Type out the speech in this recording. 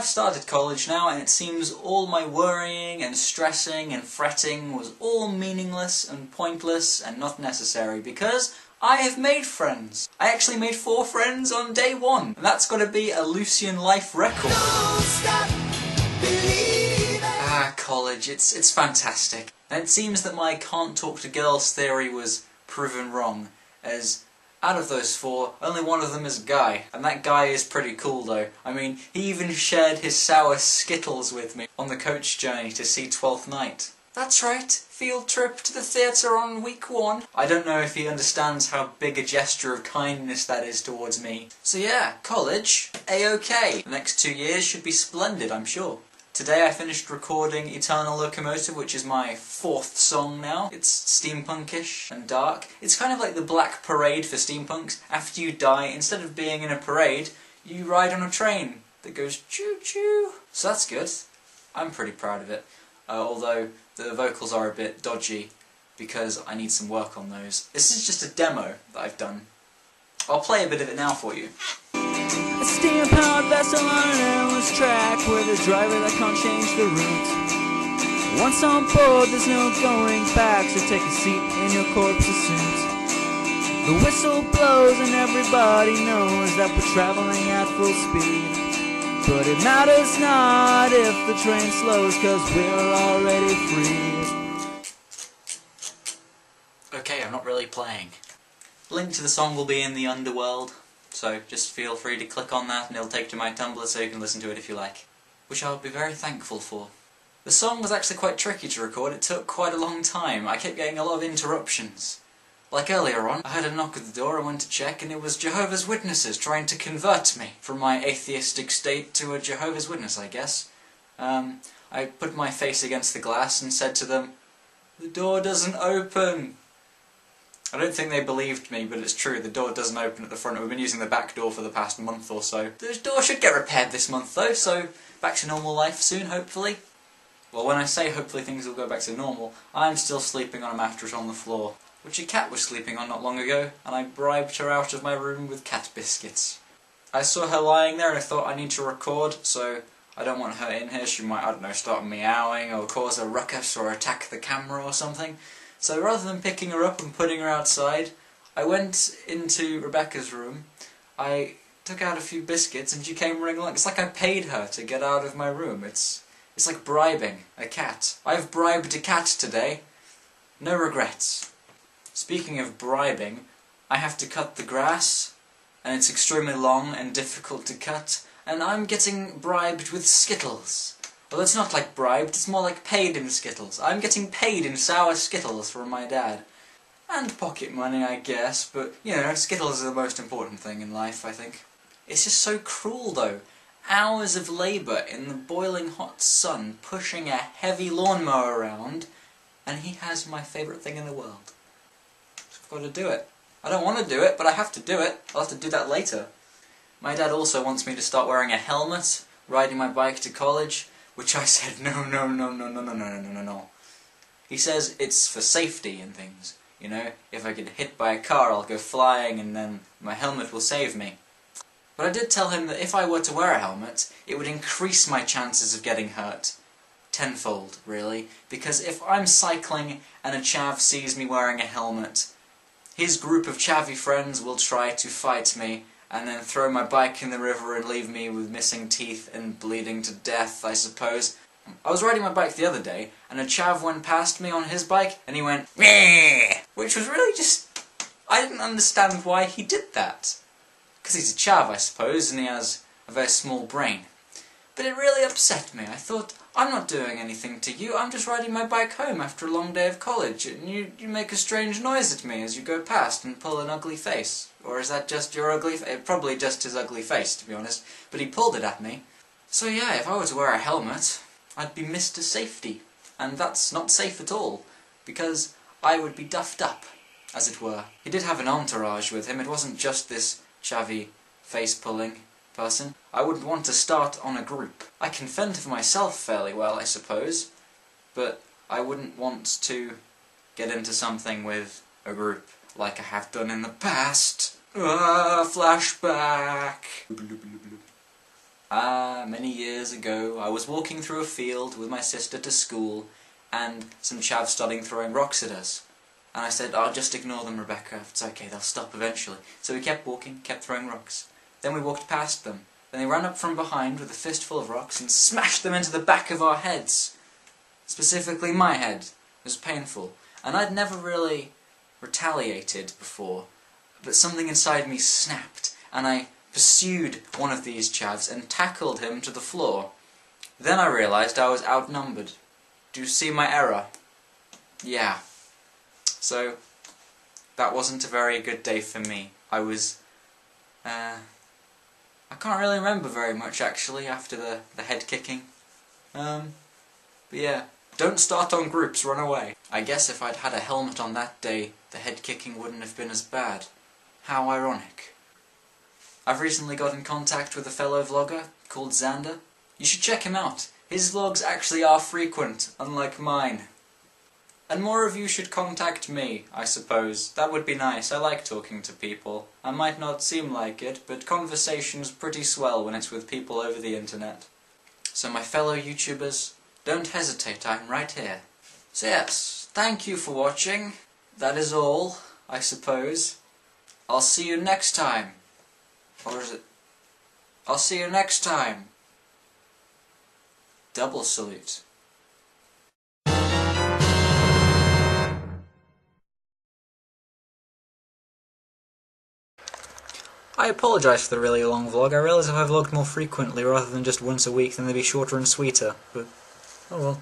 started college now, and it seems all my worrying and stressing and fretting was all meaningless and pointless and not necessary, because I have made friends. I actually made 4 friends on day 1, and that's got to be a Lucien life record. College, it's fantastic. And it seems that my can't talk to girls theory was proven wrong, as out of those 4, only one of them is a guy, and that guy is pretty cool though. I mean, he even shared his sour Skittles with me on the coach journey to see Twelfth Night. That's right, field trip to the theatre on week 1. I don't know if he understands how big a gesture of kindness that is towards me. So yeah, college, A-OK. The next 2 years should be splendid, I'm sure. Today I finished recording Eternal Locomotive, which is my 4th song now. It's steampunkish and dark. It's kind of like the Black Parade for steampunks. After you die, instead of being in a parade, you ride on a train that goes choo-choo. So that's good. I'm pretty proud of it. Although the vocals are a bit dodgy, because I need some work on those. This is just a demo that I've done. I'll play a bit of it now for you. A steam-powered vessel on an endless track with a driver that can't change the route. Once on board, there's no going back, so take a seat in your corpse suit. The whistle blows and everybody knows that we're traveling at full speed. But it matters not if the train slows, cause we're already free. Okay, I'm not really playing. Link to the song will be in the underworld. So just feel free to click on that and it'll take you to my Tumblr so you can listen to it if you like. Which I'll be very thankful for. The song was actually quite tricky to record, it took quite a long time. I kept getting a lot of interruptions. Like earlier on, I heard a knock at the door, I went to check, and it was Jehovah's Witnesses trying to convert me from my atheistic state to a Jehovah's Witness, I guess. I put my face against the glass and said to them, "The door doesn't open." I don't think they believed me, but it's true, the door doesn't open at the front. We've been using the back door for the past month or so. The door should get repaired this month though, so back to normal life soon, hopefully. Well, when I say hopefully things will go back to normal, I'm still sleeping on a mattress on the floor, which a cat was sleeping on not long ago, and I bribed her out of my room with cat biscuits. I saw her lying there and I thought I need to record, so I don't want her in here. She might, I don't know, start meowing or cause a ruckus or attack the camera or something. So rather than picking her up and putting her outside, I went into Rebecca's room, I took out a few biscuits and she came running along. It's like I paid her to get out of my room. It's like bribing a cat. I've bribed a cat today. No regrets. Speaking of bribing, I have to cut the grass, and it's extremely long and difficult to cut, and I'm getting bribed with Skittles. Well, it's not like bribed, it's more like paid in Skittles. I'm getting paid in sour Skittles from my dad. And pocket money, I guess, but, you know, Skittles are the most important thing in life, I think. It's just so cruel, though. Hours of labour in the boiling hot sun, pushing a heavy lawnmower around, and he has my favourite thing in the world. So I've got to do it. I don't want to do it, but I have to do it. I'll have to do that later. My dad also wants me to start wearing a helmet, riding my bike to college, which I said, no. He says it's for safety and things, you know, if I get hit by a car I'll go flying and then my helmet will save me. But I did tell him that if I were to wear a helmet, it would increase my chances of getting hurt. Tenfold, really, because if I'm cycling and a chav sees me wearing a helmet, his group of chavvy friends will try to fight me and then throw my bike in the river and leave me with missing teeth and bleeding to death, I suppose. I was riding my bike the other day, and a chav went past me on his bike, and he went, "Meh!" Which was really just... I didn't understand why he did that. Because he's a chav, I suppose, and he has a very small brain. But it really upset me. I thought, I'm not doing anything to you, I'm just riding my bike home after a long day of college, and you make a strange noise at me as you go past and pull an ugly face. Or is that just your ugly face? Probably just his ugly face, to be honest. But he pulled it at me. So yeah, if I were to wear a helmet, I'd be Mr. Safety. And that's not safe at all, because I would be duffed up, as it were. He did have an entourage with him, it wasn't just this chavvy, face-pulling person. I wouldn't want to start on a group. I can fend for myself fairly well, I suppose, but I wouldn't want to get into something with a group, like I have done in the past. Flashback! Many years ago, I was walking through a field with my sister to school, and some chavs started throwing rocks at us. And I said, "Oh, just ignore them, Rebecca, it's okay, they'll stop eventually." So we kept walking, kept throwing rocks. Then we walked past them. Then they ran up from behind with a fistful of rocks and smashed them into the back of our heads. Specifically my head. It was painful. And I'd never really retaliated before, but something inside me snapped, and I pursued one of these chavs and tackled him to the floor. Then I realised I was outnumbered. Do you see my error? Yeah. So, that wasn't a very good day for me. I was, I can't really remember very much actually after the head kicking. But yeah, don't start on groups, run away. I guess if I'd had a helmet on that day, the head kicking wouldn't have been as bad. How ironic. I've recently got in contact with a fellow vlogger called Xander. You should check him out. His vlogs actually are frequent, unlike mine. And more of you should contact me, I suppose. That would be nice. I like talking to people. I might not seem like it, but conversation's pretty swell when it's with people over the internet. So my fellow YouTubers, don't hesitate, I'm right here. So yes, thank you for watching. That is all, I suppose. I'll see you next time. Or is it? I'll see you next time. Double salute. I apologise for the really long vlog. I realise if I vlogged more frequently rather than just once a week then they'd be shorter and sweeter, but oh well.